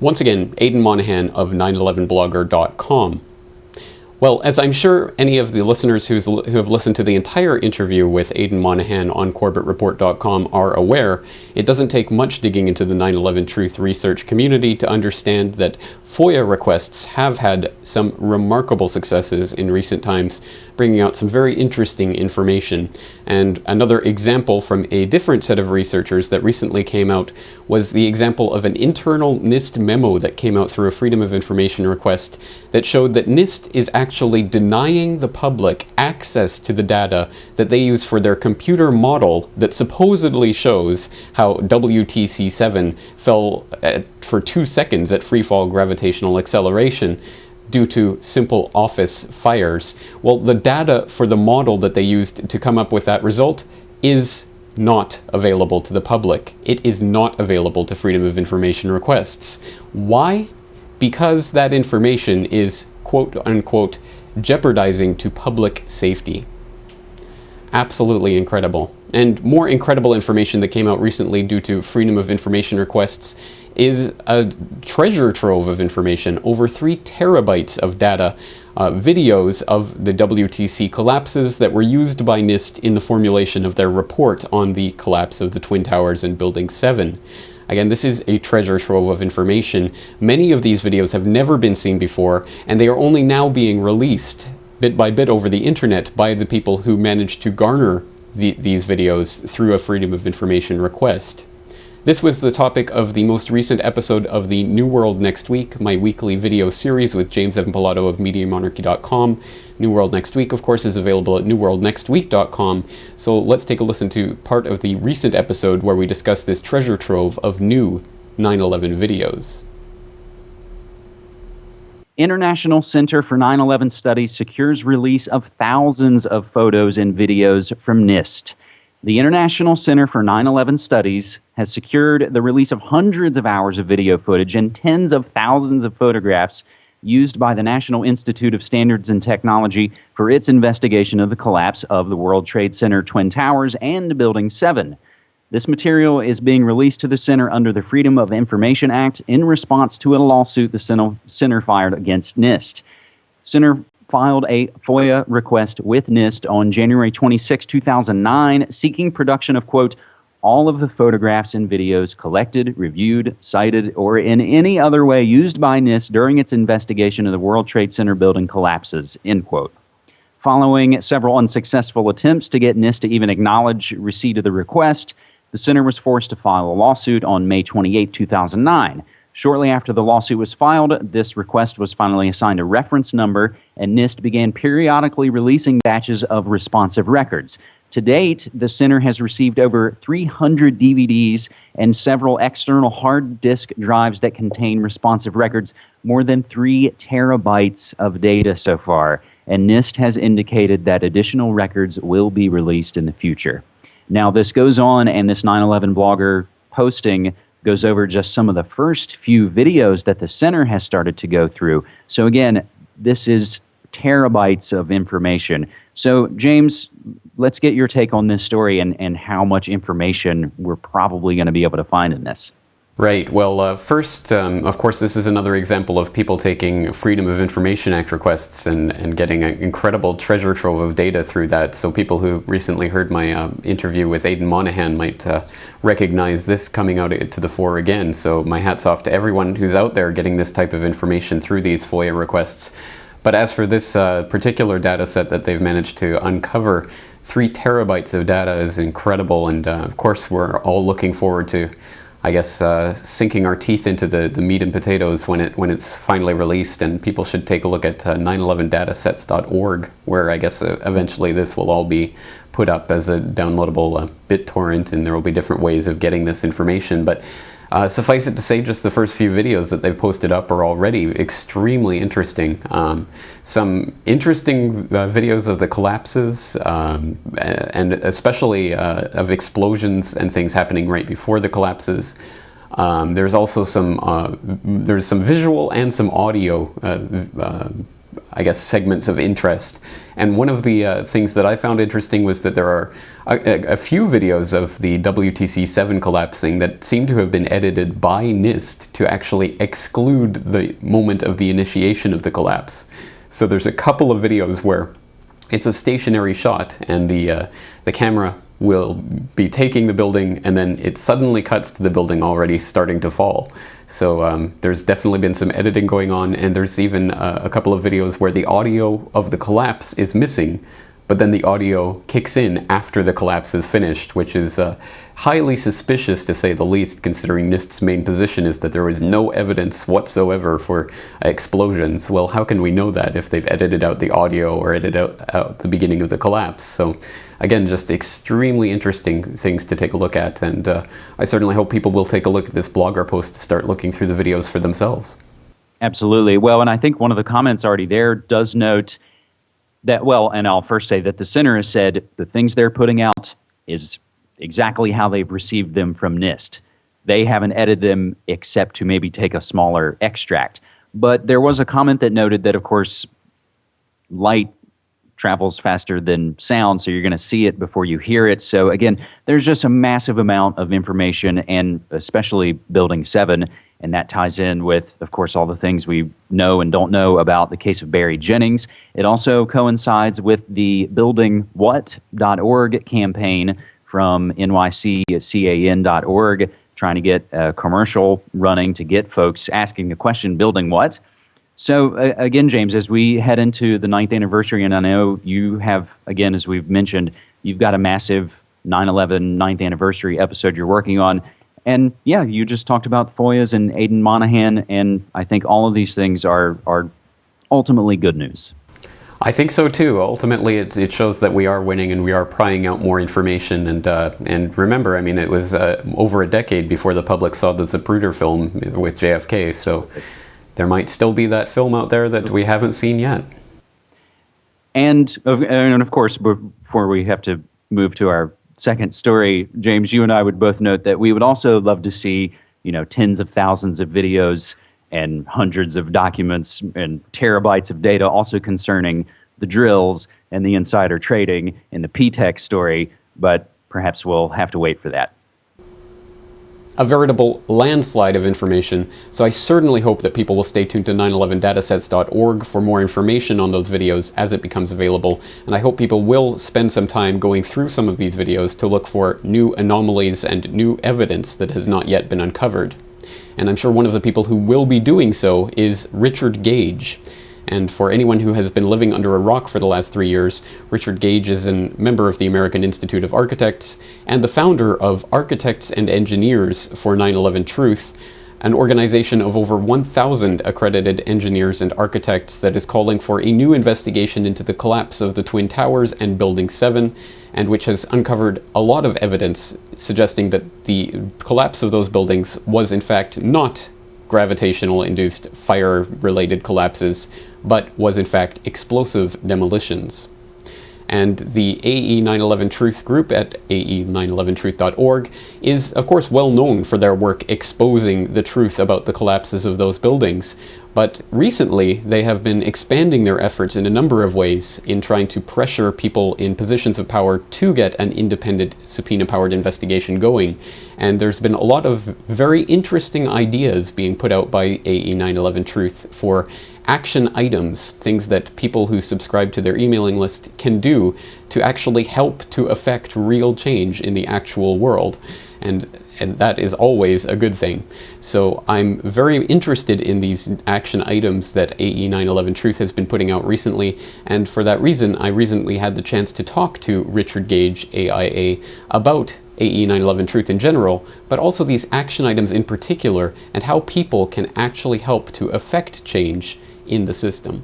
Once again, Aidan Monahan of 911blogger.com. Well, as I'm sure any of the listeners who have listened to the entire interview with Aidan Monahan on CorbettReport.com are aware, it doesn't take much digging into the 9/11 Truth research community to understand that FOIA requests have had some remarkable successes in recent times, bringing out some very interesting information. And another example from a different set of researchers that recently came out was the example of an internal NIST memo that came out through a Freedom of Information request that showed that NIST is actually denying the public access to the data that they use for their computer model that supposedly shows how WTC-7 fell for 2 seconds at freefall gravitational acceleration due to simple office fires. Well, the data for the model that they used to come up with that result is not available to the public. It is not available to Freedom of Information requests. Why? Because that information is quote-unquote jeopardizing to public safety. Absolutely incredible. And more incredible information that came out recently due to Freedom of Information requests is a treasure trove of information, over 3 terabytes of data, videos of the WTC collapses that were used by NIST in the formulation of their report on the collapse of the Twin Towers and Building 7. Again, this is a treasure trove of information. Many of these videos have never been seen before, and they are only now being released bit by bit over the internet by the people who managed to garner these videos through a Freedom of Information request. This was the topic of the most recent episode of the New World Next Week, my weekly video series with James Evan Pilato of MediaMonarchy.com. New World Next Week, of course, is available at newworldnextweek.com. So let's take a listen to part of the recent episode where we discuss this treasure trove of new 9/11 videos. International Center for 9/11 Studies secures release of thousands of photos and videos from NIST. The International Center for 9/11 Studies has secured the release of hundreds of hours of video footage and tens of thousands of photographs used by the National Institute of Standards and Technology for its investigation of the collapse of the World Trade Center Twin Towers and Building 7. This material is being released to the Center under the Freedom of Information Act in response to a lawsuit the Center filed against NIST. Center filed a FOIA request with NIST on January 26, 2009, seeking production of, quote, all of the photographs and videos collected, reviewed, cited, or in any other way used by NIST during its investigation of the World Trade Center building collapses, end quote. Following several unsuccessful attempts to get NIST to even acknowledge receipt of the request, the Center was forced to file a lawsuit on May 28, 2009. Shortly after the lawsuit was filed, this request was finally assigned a reference number, and NIST began periodically releasing batches of responsive records. To date, the Center has received over 300 DVDs and several external hard disk drives that contain responsive records, more than 3 terabytes of data so far, and NIST has indicated that additional records will be released in the future. Now, this goes on, and this 9/11 blogger posting goes over just some of the first few videos that the Center has started to go through. So again, this is terabytes of information. So James, let's get your take on this story and how much information we're probably going to be able to find in this. Right. Well, first, of course, this is another example of people taking Freedom of Information Act requests and getting an incredible treasure trove of data through that. So people who recently heard my interview with Aidan Monahan might recognize this coming out to the fore again. So my hat's off to everyone who's out there getting this type of information through these FOIA requests. But as for this particular data set that they've managed to uncover, 3 terabytes of data is incredible. And of course, we're all looking forward to, I guess, sinking our teeth into the meat and potatoes when it's finally released, and people should take a look at 911datasets.org, where I guess eventually this will all be put up as a downloadable BitTorrent, and there will be different ways of getting this information. But suffice it to say, just the first few videos that they've posted up are already extremely interesting. Some interesting videos of the collapses, and especially of explosions and things happening right before the collapses. There's also some visual and some audio I guess, segments of interest. And one of the things that I found interesting was that there are a few videos of the WTC-7 collapsing that seem to have been edited by NIST to actually exclude the moment of the initiation of the collapse. So there's a couple of videos where it's a stationary shot, and the camera will be taking the building, and then it suddenly cuts to the building already starting to fall. So there's definitely been some editing going on, and there's even a couple of videos where the audio of the collapse is missing, but then the audio kicks in after the collapse is finished, which is highly suspicious, to say the least, considering NIST's main position is that there is no evidence whatsoever for explosions. Well, how can we know that if they've edited out the audio or edited out the beginning of the collapse? So again, just extremely interesting things to take a look at, and I certainly hope people will take a look at this blogger post to start looking through the videos for themselves. Absolutely. Well, and I think one of the comments already there does note that, well, and I'll first say that the center has said the things they're putting out is exactly how they've received them from NIST. They haven't edited them except to maybe take a smaller extract. But there was a comment that noted that, of course, light travels faster than sound, so you're going to see it before you hear it. So again, there's just a massive amount of information, and especially Building 7, and that ties in with, of course, all the things we know and don't know about the case of Barry Jennings. It also coincides with the buildingwhat.org campaign from nyccan.org, trying to get a commercial running to get folks asking the question, building what? So again, James, as we head into the 9th anniversary, and I know you have, again, as we've mentioned, you've got a massive 9/11 9th anniversary episode you're working on. And yeah, you just talked about FOIAs and Aidan Monahan, and I think all of these things are ultimately good news. I think so too. Ultimately, it shows that we are winning and we are prying out more information. And remember, I mean, it was over a decade before the public saw the Zapruder film with JFK, so there might still be that film out there that we haven't seen yet. And of course, before we have to move to our second story, James, you and I would both note that we would also love to see, tens of thousands of videos and hundreds of documents and terabytes of data also concerning the drills and the insider trading in the P-Tech story, but perhaps we'll have to wait for that. A veritable landslide of information, so I certainly hope that people will stay tuned to 911datasets.org for more information on those videos as it becomes available, and I hope people will spend some time going through some of these videos to look for new anomalies and new evidence that has not yet been uncovered. And I'm sure one of the people who will be doing so is Richard Gage. And for anyone who has been living under a rock for the last 3 years, Richard Gage is a member of the American Institute of Architects and the founder of Architects and Engineers for 9/11 Truth, an organization of over 1,000 accredited engineers and architects that is calling for a new investigation into the collapse of the Twin Towers and Building 7, and which has uncovered a lot of evidence suggesting that the collapse of those buildings was in fact not gravitational-induced fire-related collapses, but was in fact explosive demolitions. And the AE 9/11 Truth group at ae911truth.org is, of course, well known for their work exposing the truth about the collapses of those buildings. But recently, they have been expanding their efforts in a number of ways in trying to pressure people in positions of power to get an independent subpoena-powered investigation going. And there's been a lot of very interesting ideas being put out by AE 9/11 Truth for action items, things that people who subscribe to their emailing list can do to actually help to affect real change in the actual world. And that is always a good thing. So I'm very interested in these action items that AE 9/11 Truth has been putting out recently, and for that reason, I recently had the chance to talk to Richard Gage, AIA, about AE 9/11 Truth in general, but also these action items in particular, and how people can actually help to affect change in the system.